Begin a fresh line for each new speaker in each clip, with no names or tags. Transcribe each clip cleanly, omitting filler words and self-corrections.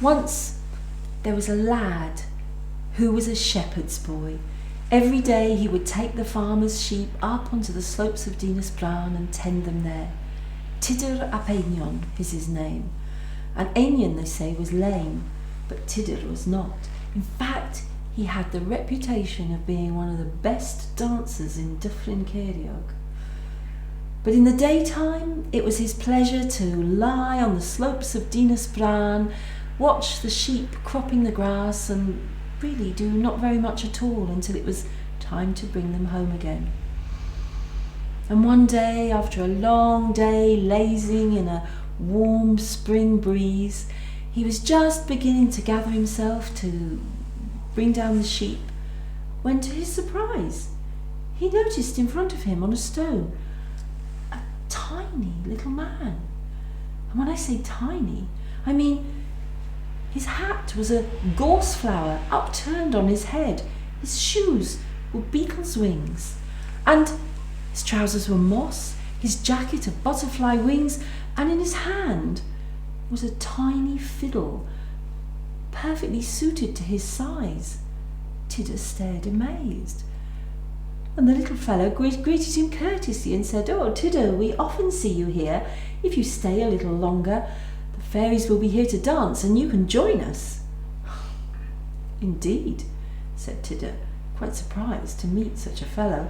Once there was a lad who was a shepherd's boy. Every day he would take the farmer's sheep up onto the slopes of Dinas Bran and tend them there. Tuddur ap Einion is his name. And Einion, they say, was lame, but Tuddur was not. In fact, he had the reputation of being one of the best dancers in Dyffryn Ceiriog. But in the daytime, it was his pleasure to lie on the slopes of Dinas Bran, watch the sheep cropping the grass, and really do not very much at all until it was time to bring them home again. And one day, after a long day lazing in a warm spring breeze, he was just beginning to gather himself to bring down the sheep, when to his surprise, he noticed in front of him on a stone a tiny little man. And when I say tiny, I mean his hat was a gorse flower upturned on his head, his shoes were beetle's wings, and his trousers were moss, his jacket of butterfly wings, and in his hand was a tiny fiddle, perfectly suited to his size. Tuddur stared amazed, and the little fellow greeted him courteously and said, "Oh, Tuddur, we often see you here. If you stay a little longer, the fairies will be here to dance, and you can join us." "Indeed," said Tuddur, quite surprised to meet such a fellow.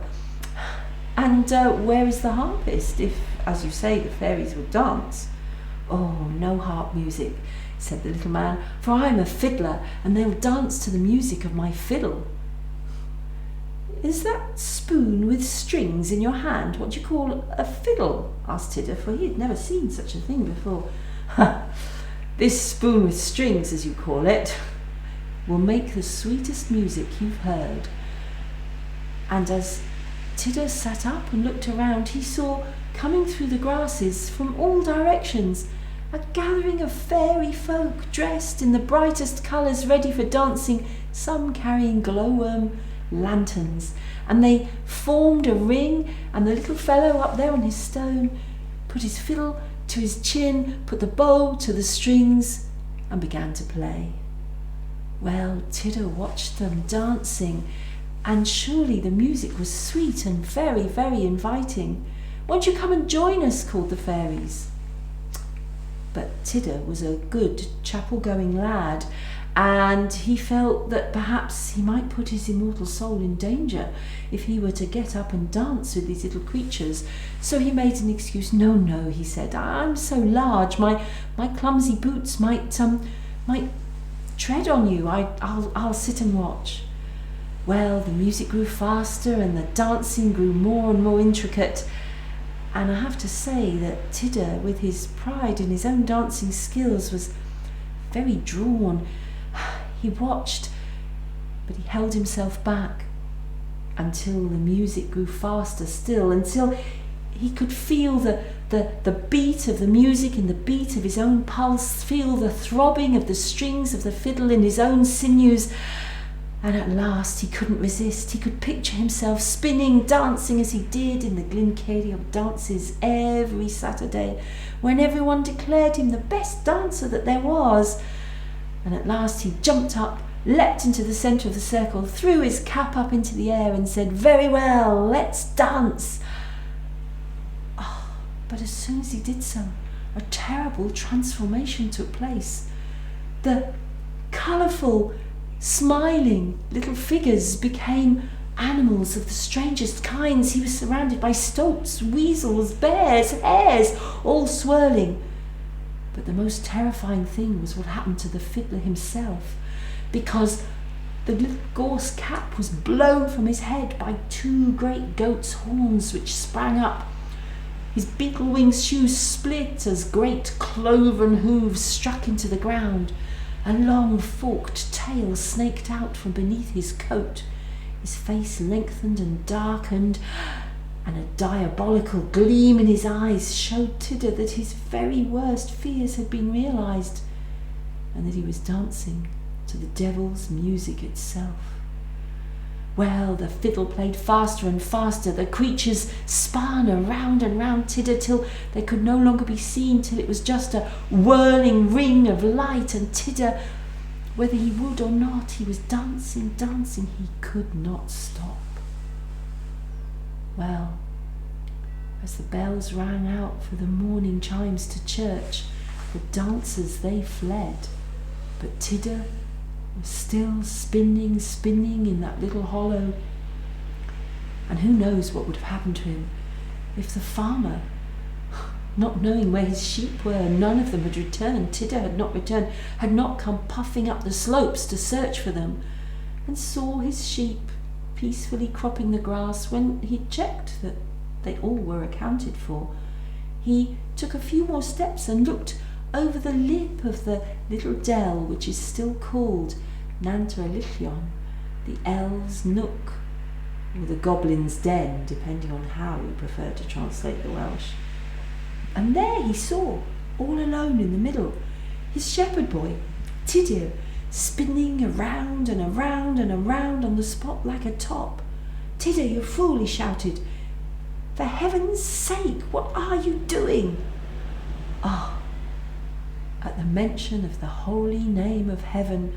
"And where is the harpist, if, as you say, the fairies will dance?" "Oh, no harp music," said the little man, "for I am a fiddler, and they'll dance to the music of my fiddle." "Is that spoon with strings in your hand what you call a fiddle?" asked Tuddur, for he had never seen such a thing before. "This spoon with strings, as you call it, will make the sweetest music you've heard." And as Tuddur sat up and looked around, he saw, coming through the grasses from all directions, a gathering of fairy folk dressed in the brightest colours, ready for dancing, some carrying glowworm lanterns. And they formed a ring, and the little fellow up there on his stone put his fiddle to his chin, put the bow to the strings, and began to play. Well, Tuddur watched them dancing, and surely the music was sweet and very, very inviting. "Won't you come and join us?" called the fairies. But Tuddur was a good chapel-going lad, and he felt that perhaps he might put his immortal soul in danger if he were to get up and dance with these little creatures. So he made an excuse. No, he said, "I'm so large, my clumsy boots might tread on you. I'll sit and watch." Well, the music grew faster and the dancing grew more and more intricate, and I have to say that Tuddur, with his pride in his own dancing skills, was very drawn. He watched, but he held himself back until the music grew faster still, until he could feel the beat of the music in the beat of his own pulse, feel the throbbing of the strings of the fiddle in his own sinews. And at last he couldn't resist. He could picture himself spinning, dancing as he did in the Glencairn dances every Saturday, when everyone declared him the best dancer that there was. And at last he jumped up, leapt into the centre of the circle, threw his cap up into the air and said, "Very well, let's dance." Oh, but as soon as he did so, a terrible transformation took place. The colourful, smiling little figures became animals of the strangest kinds. He was surrounded by stoats, weasels, bears, hares, all swirling. But the most terrifying thing was what happened to the fiddler himself, because the little gorse cap was blown from his head by two great goat's horns which sprang up. His beetle-winged shoes split as great cloven hooves struck into the ground. A long forked tail snaked out from beneath his coat. His face lengthened and darkened, and a diabolical gleam in his eyes showed Tuddur that his very worst fears had been realised, and that he was dancing to the devil's music itself. Well, the fiddle played faster and faster. The creatures spun around and round Tuddur till they could no longer be seen, till it was just a whirling ring of light, and Tuddur, whether he would or not, he was dancing, dancing. He could not stop. Well, as the bells rang out for the morning chimes to church, the dancers, they fled, but Tuddur was still spinning, spinning in that little hollow. And who knows what would have happened to him if the farmer, not knowing where his sheep were, none of them had returned, Tuddur had not returned, had not come puffing up the slopes to search for them, and saw his sheep peacefully cropping the grass. When he checked that they all were accounted for, he took a few more steps and looked over the lip of the little dell which is still called Nantyrlion, the elves' nook, or the goblin's den, depending on how you prefer to translate the Welsh. And there he saw, all alone in the middle, his shepherd boy, Tuddur, spinning around and around and around on the spot like a top. "Tuddur, you fool," he shouted. "For heaven's sake, what are you doing?" Ah! At the mention of the holy name of heaven,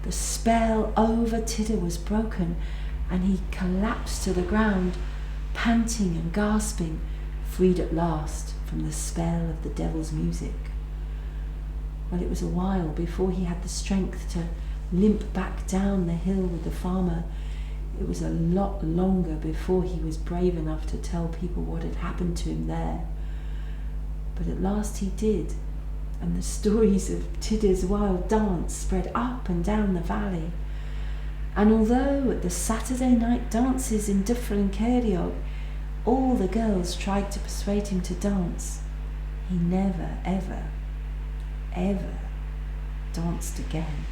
the spell over Tuddur was broken, and he collapsed to the ground, panting and gasping, freed at last from the spell of the devil's music. Well, it was a while before he had the strength to limp back down the hill with the farmer. It was a lot longer before he was brave enough to tell people what had happened to him there. But at last he did, and the stories of Tuddur's wild dance spread up and down the valley. And although at the Saturday night dances in Dyffryn Ceiriog all the girls tried to persuade him to dance, he never, ever, ever danced again.